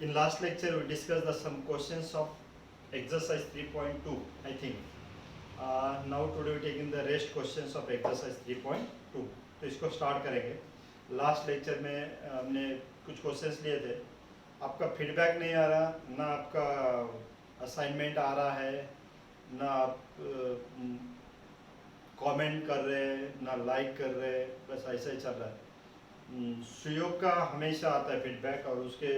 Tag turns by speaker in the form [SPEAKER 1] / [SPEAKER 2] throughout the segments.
[SPEAKER 1] In last lecture, we discussed some questions of exercise 3.2, I think. Now today we taking the rest questions of exercise 3.2. तो इसको start करेंगे. Last lecture में हमने कुछ questions लिए थे. आपका फीडबैक नहीं आ रहा, ना आपका असाइनमेंट आ रहा है, ना आप कमेंट कर रहे हैं, ना लाइक कर रहे हैं, बस ऐसा ही चल रहा है. सुयोग का हमेशा आता है फीडबैक और उसके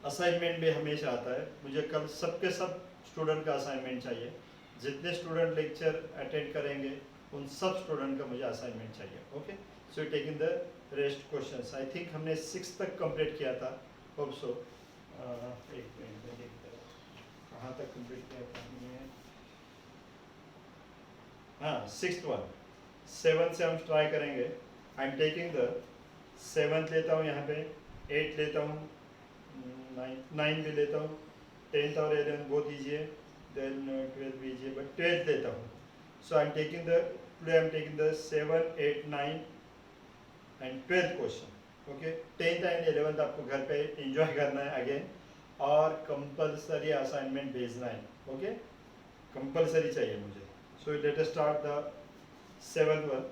[SPEAKER 1] असाइनमेंट भी हमेशा आता है. मुझे कल सबके सब स्टूडेंट का असाइनमेंट चाहिए. जितने स्टूडेंट लेक्चर अटेंड करेंगे उन सब स्टूडेंट का मुझे असाइनमेंट चाहिए. Okay, so taking the rest questions. I think हमने 6 तक कंप्लीट किया था. Hope so. एक मिनट में देखते हैं कहाँ तक कंप्लीट किया था हमने. हाँ, 6th वन. 7th से हम ट्राई करेंगे. आई एम टेकिंग द 7th लेता हूँ यहाँ पे, 8 लेता हूँ, 9 भी लेता हूँ, 10th और 11th बोथ लीजिए, देन 12th भी लीजिए, बट 12th लेता हूँ. So I am taking the today I am taking the 7, 8, 9 and 12th question. Okay, 10th and 11th आपको घर पे एंजॉय करना है अगेन, और कंपलसरी असाइनमेंट भेजना है. ओके, कंपलसरी चाहिए मुझे. So let us start the 7th one.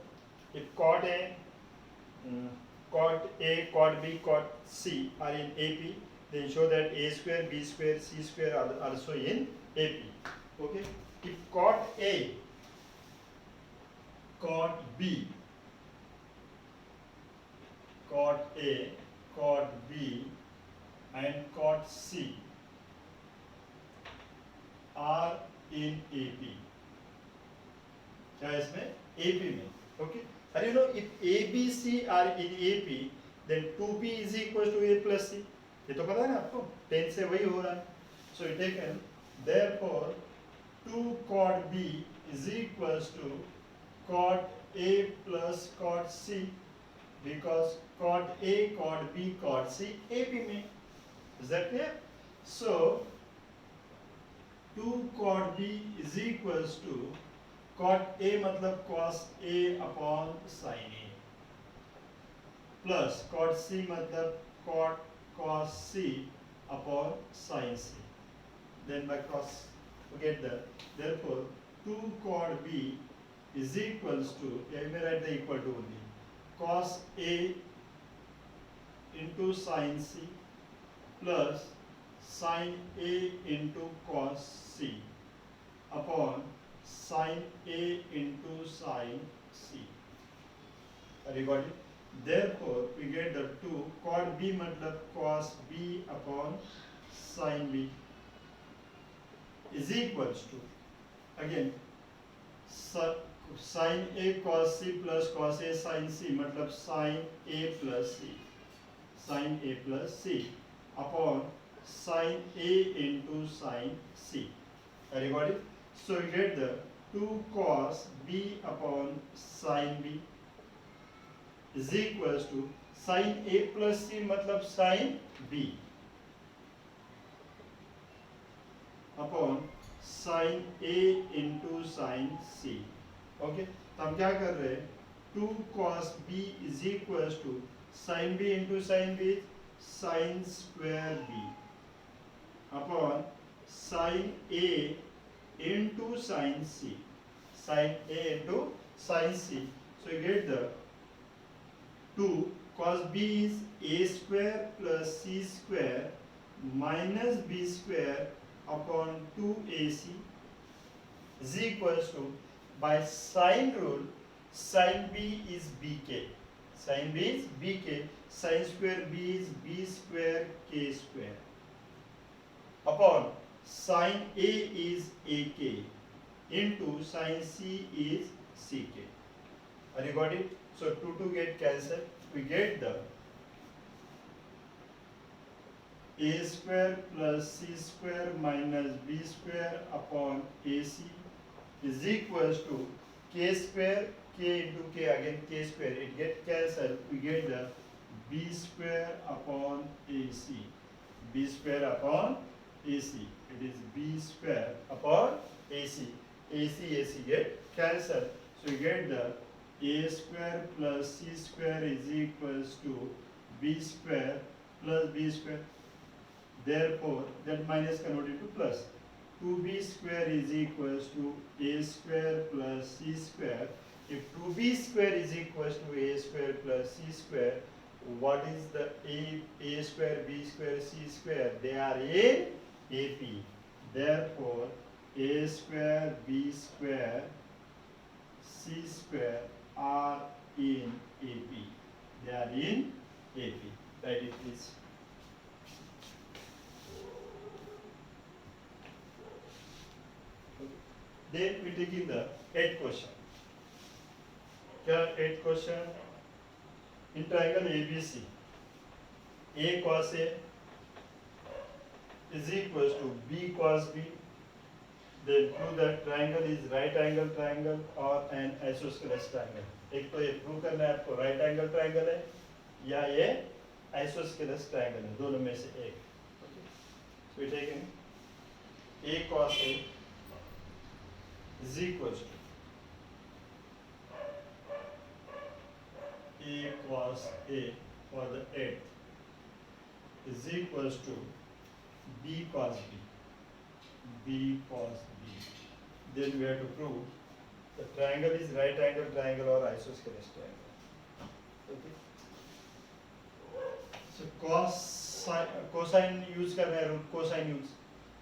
[SPEAKER 1] If chord A, chord B, chord C are in AP, then show that A square, B square, C square are also in AP. Okay. If chord A, chord B, chord A, chord B, and chord C are in AP. क्या है इसमें? AP में. Okay. And you know, if A, B, C are in AP, then 2B is equal to A plus C. ये तो पता है ना आपको, 10 से वही हो रहा है. So you take N. Therefore, 2 chord B is equals to chord A plus chord C, because chord A, chord B, chord C AP में. Is that clear? So 2 chord B is equals to cot A मतलब cos A upon sin A, plus cot C मतलब cot cos C upon sin C. Then by cross we get the, therefore 2 cot B is equals to, here we write the equal to only, cos A into sin C plus sin A into cos C upon sin A into sin C. Are you got it? Therefore, we get the 2 cot B मतलब cos B upon sin B is equals to, again sin A cos C plus cos A sin C मतलब sin A plus C, sin A plus C upon sin A into sin C. Are you got it? So you get the 2 cos B upon sin B is equals to sin A plus C मतलब sin B upon sin A into sin C. Okay, तो हम क्या कर रहे हैं? 2 cos B is equals to sin B into sin B, sin square B upon sin A into sin C, sin A into sin C. So you get the 2 cos B is A square plus C square minus B square upon 2AC is equals to, by sine rule, sin B is BK, sin B is BK, sin square B is B square K square upon sin A is AK into sin C is CK. Are you got it? So 2 get cancelled. We get the A square plus C square minus B square upon AC is equals to K square, K into K, again K square, it get cancelled. We get the B square upon AC, B square upon AC. It is B square upon AC. AC get cancelled. So you get the A square plus C square is equals to B square plus b square. Therefore, that minus converted to plus. 2b square is equals to a square plus c square. If 2b square is equals to a square plus c square, what is the a square, b square, c square? They are in AP. Therefore, a square, b square, c square are in AP. They are in AP. Write it please. Then we take in the 8th question. क्या 8th question? In triangle ABC, A cos A is equals to B cos B. Then prove that triangle is right angle triangle or an isosceles triangle. एक तो ये prove करना है आपको right angle triangle है या ये आइसोस्केलस ट्रायंगल है, दोनों में से एक. So we take in A cos A is equals to A cos A for the 8th is equals to B cos B. B cos B. Then we have to prove the triangle is right angle triangle or isosceles triangle. Okay. So cosine use कर रहे हैं, root cosine use.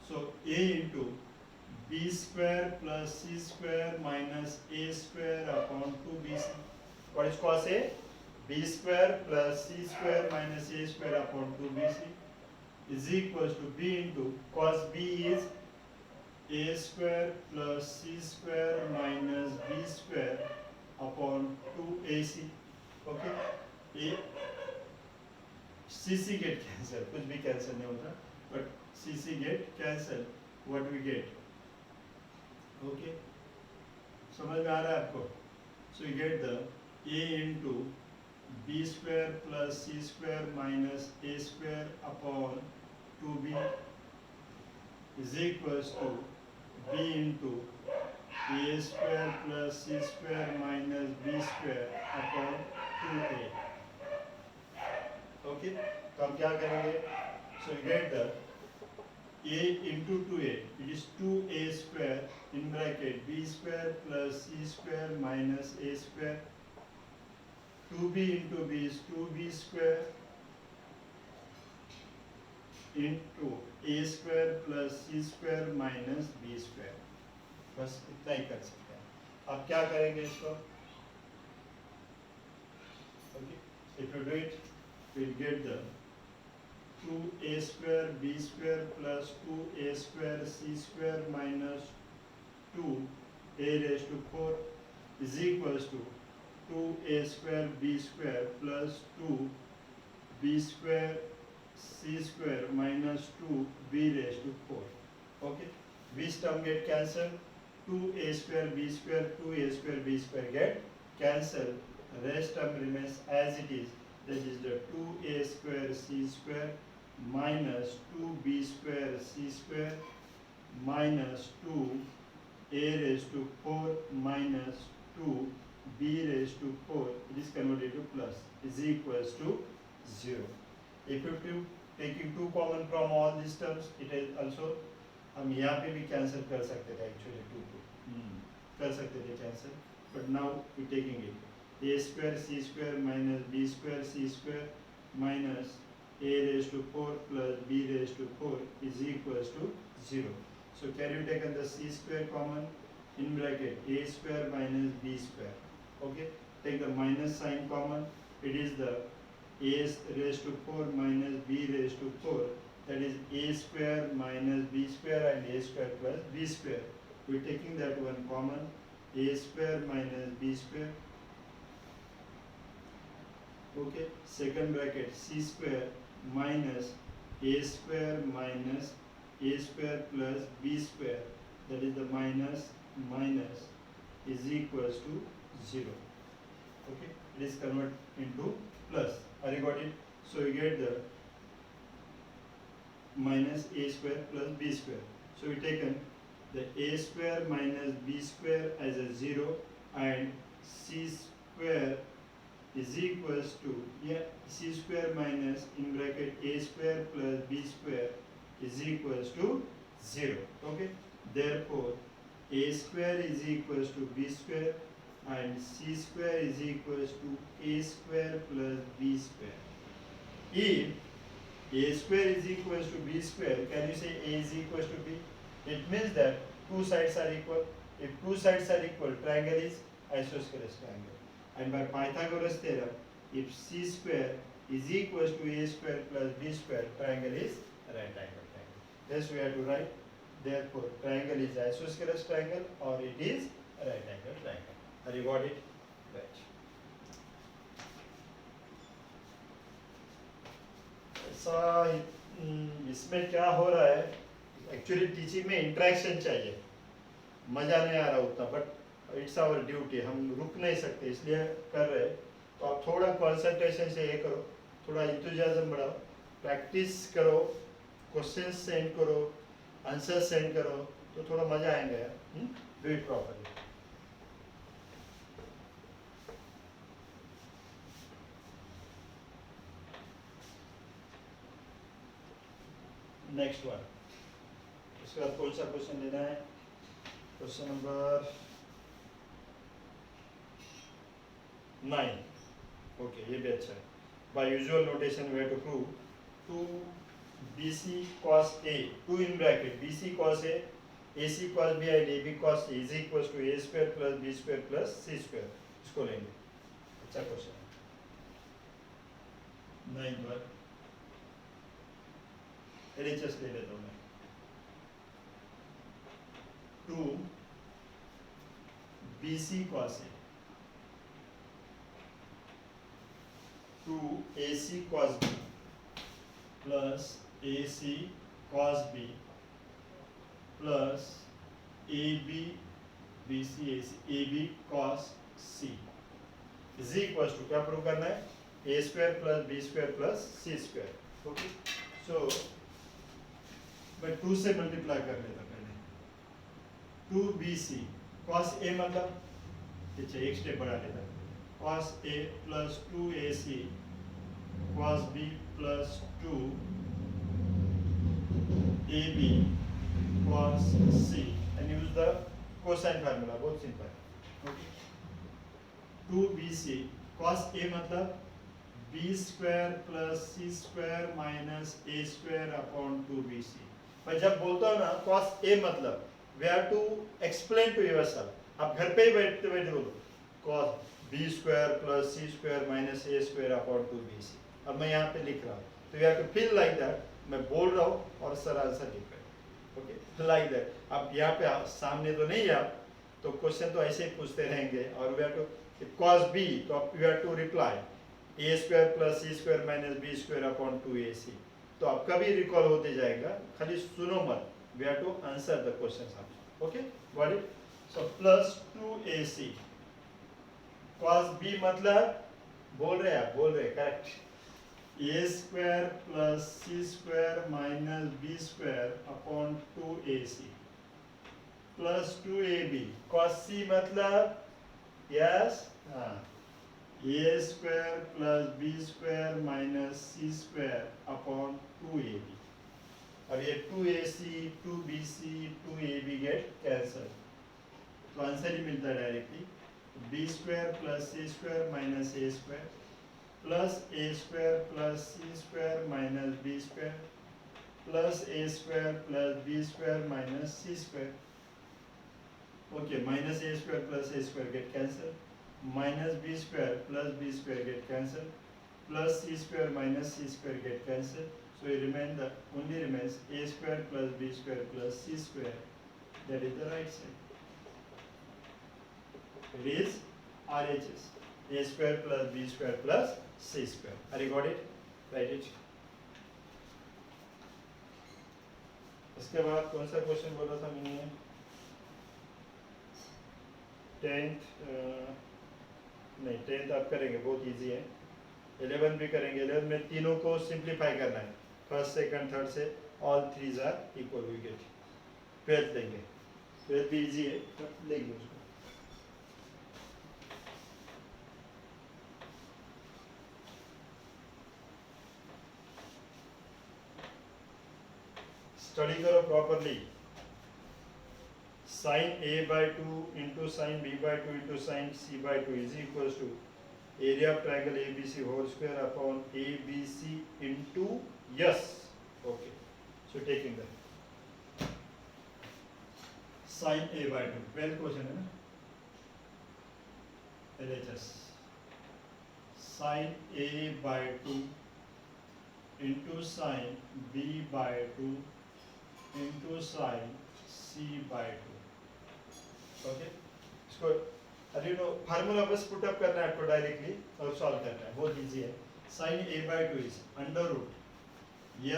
[SPEAKER 1] So A into B square plus C square minus A square upon 2BC. What is cos A? B square plus C square minus A square upon 2BC is equals to B into cos B is A square plus C square minus B square upon 2AC. Okay? A CC get cancel, कुछ भी cancel नहीं होता, but CC get cancel. What we get? Okay? समझ में आ रहा है आपको? So you get the A into B square plus C square minus A square upon 2B is equals to B into A square plus C square minus B square upon 2A. Okay? तो हम क्या करेंगे? So you get the A into 2A. It is 2A square in bracket B square plus C square minus A square. 2B into B is 2B square into A square plus C square minus B square. बस इतना ही कर सकते हैं. अब क्या करेंगे इसको? Okay. If you do it, we'll get the 2A square B square plus 2A square C square minus 2A raised to 4 is equals to 2A square B square plus 2B square C square minus 2B raised to 4. Okay? Which term get cancelled? 2A square B square, 2A square B square get cancelled. Rest term remains as it is. That is the 2A square C square minus 2B square C square minus 2A raised to 4 minus 2B raised to 4, it is converted to plus, is equals to 0. If you taking 2 common from all these terms, it is also, हम यहाँ पे भी cancel कर सकते थे actually 2 कर सकते थे cancel, but now we taking it. A square C square minus B square C square minus A raised to 4 plus B raised to 4 is equals to 0. So can you take the C square common in bracket A square minus B square? Okay, take the minus sign common. It is the A raised to 4 minus B raised to 4. That is A square minus B square and A square plus B square. We are taking that one common. A square minus B square. Okay, second bracket C square minus A square minus A square plus B square, that is the minus minus is equals to 0. Okay, it is converted into plus. Are you got it? So you get the minus A square plus B square. So we taken the A square minus B square as a 0 and C square is equals to ये C square minus in bracket A square plus B square is equals to 0. Okay, therefore A square is equals to B square and c square is equals to a square plus b square. If a square is equals to b square, can you say a is equals to b? It means that two sides are equal. If two sides are equal, triangle is isosceles triangle. And by Pythagoras theorem, if c square is equals to a square plus b square, triangle is right angle triangle. This we have to write. Therefore, triangle is isosceles triangle or it is right angle triangle. You got it? Right. ऐसा इसमें क्या हो रहा है, actually teaching में interaction चाहिए, मजा नहीं आ रहा उतना, बट इट्स आवर ड्यूटी, हम रुक नहीं सकते इसलिए कर रहे हैं. तो आप थोड़ा कंसंट्रेशन से ये करो, थोड़ा इंथुजियाज्म बढ़ाओ, प्रैक्टिस करो, क्वेश्चन सेंड करो, आंसर सेंड करो, तो थोड़ा मजा आएगा यार. Do it properly. Next one, इसके बाद कौन सा क्वेश्चन लेना है? Question number 9. ओके, ये भी अच्छा है. By usual notation we have to prove 2bc cos a, 2 in bracket bc cos a, ac cos b and ab cos c is equals to a square plus b square plus c square. इसको लेंगे. अच्छा question है. 9 बार LHS ले लेता हूँ मैं. 2bc cos a, 2ac cos b plus ac cos b plus ab bc ac ab cos c is equals to, क्या prove करना है? a square plus b square plus c square. Okay, so मैं 2 से multiply कर लेता पहले. 2bc cos a मतलब अच्छा एक स्टेप बढ़ा लेता. cos a plus 2ac cos b plus 2ab cos c and use the cosine formula. बहुत simple. Okay, 2bc cos a मतलब b square plus c square minus a square upon 2bc. मैं जब बोलता हूँ ना cos a मतलब we have to explain to yourself. आप घर पे ही बैठते बैठे बोलो cos b square plus c square minus a square upon 2bc. अब मैं यहाँ पे लिख रहा हूँ, तो you have to feel like that. मैं बोल रहा हूँ और सर आंसर लिख रहे हैं. Okay, like that. अब यहाँ पे सामने तो नहीं आप, तो क्वेश्चन तो ऐसे ही पूछते रहेंगे और we have to cos b, तो you have to reply a square plus c square minus b square upon 2ac. तो आपका भी रिकॉल होते जाएगा, खाली सुनो मत. We have to answer the questions. Okay, got it. So plus 2ac cos b मतलब बोल रहे आप, बोल रहे correct. a square plus c square minus b square upon 2ac plus 2ab cos c मतलब यस, हाँ, a square plus b square minus c square upon 2ab. और ये 2ac 2bc 2ab get cancel, तो answer ही मिलता है directly. b square plus c square minus a square plus a square plus c square minus b square plus a square plus b square minus c square. Okay, minus a square plus a square get cancelled. Minus b square plus b square get cancelled, plus c square minus c square get cancelled. So it only remains a square plus b square plus c square. That is the right side. It is RHS. A square plus b square plus c square. Are you got it? Write it. इसके बाद कौन सा question बोला था मैंने? 10th नहीं, 10th आप करेंगे, बहुत इजी है. 11 भी करेंगे. 11 में तीनों को सिंप्लीफाई करना है, फर्स्ट सेकंड थर्ड से. All threes are equal, we get. 12th लेंगे. 12th भी इजी है, लेंगे उसको. स्टडी करो properly. Sin A by 2 into sin B by 2 into sin C by 2 is equals to area of triangle ABC whole square upon ABC into yes. Okay. So taking that. Sin A by 2. 12th question है ना? LHS. Sin A by 2 into sin B by 2 into sin C by 2. Okay, इसको अरे no formula बस put up करना है आपको directly और solve करना है, बहुत इजी है. Sine A by two is under root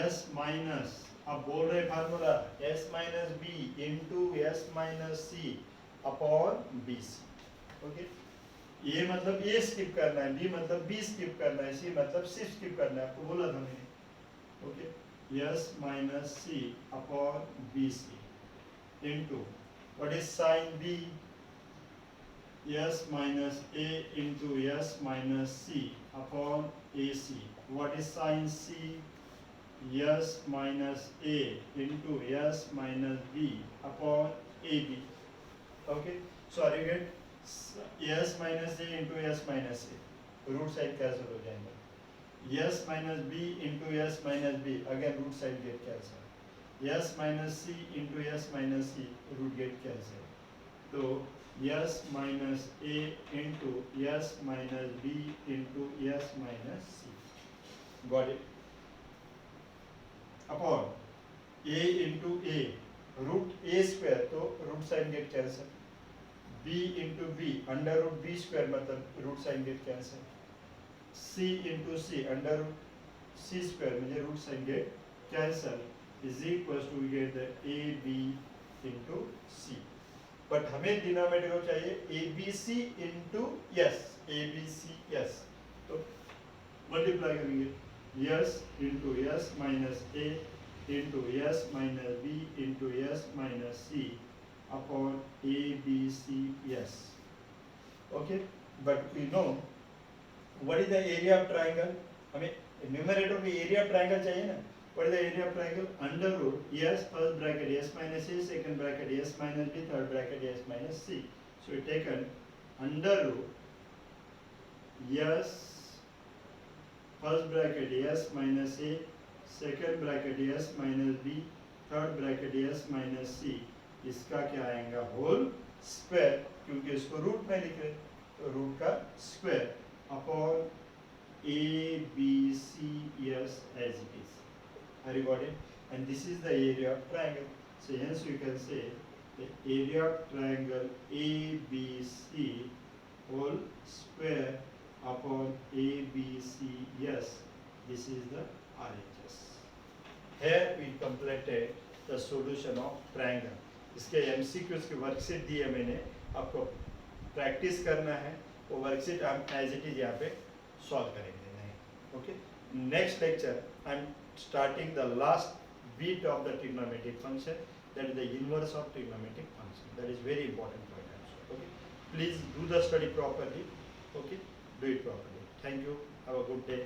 [SPEAKER 1] S minus, अब बोल रहे formula S minus B into S minus सी अपॉन बी सी. ओके, ए मतलब ए स्किप करना है, बी मतलब बी स्किप करना है, सी मतलब सी स्किप करना है, आपको बोला था मैंने. Okay, s minus C upon B c into what is sin B? S minus A into S minus C upon AC. What is sin C? S minus A into S minus B upon AB. Okay. So are you get S minus A into S minus A. Root side cancel हो जाएंगे. S minus B into S minus B. Again root side get cancel. S minus C into S minus C root get cancel. तो S minus A into S minus B into S minus C. Got it? Upon A into A root A square तो root sign get cancel. B into B under root B square मतलब root sign get cancel. C into C under root C square म्हणजे root sign get cancel. Is equals to we get the AB into C. But हमें denominator को चाहिए ABC into S. ABC S. तो multiply करेंगे S into S minus A into S minus B into S minus C upon ABC S. Okay, but we know what is the area of triangle. हमें numerator में area of triangle चाहिए ना. What is the area of triangle? Under root S first bracket S minus A, second bracket S minus B, third bracket S minus C. So we taken under root S first bracket S minus A, second bracket S minus B, third bracket S minus C. इसका क्या आएगा? Whole square, क्योंकि इसको root में लिख रहे तो root का square upon ABCS as it is. Have you got it? And this is the area of triangle. So hence you can say the area of triangle ABC whole square upon ABCS. This is the RHS. Here we completed the solution of triangle. इसके MCQs के worksheet दिए मैंने, आपको practice करना है, वो worksheet हम as it is यहाँ पे सॉल्व करेंगे. Okay. Next lecture I am starting the last bit of the trigonometric function, that is the inverse of trigonometric function. That is very important point also. Okay. Please do the study properly. Okay. Do it properly. Thank you. Have a good day.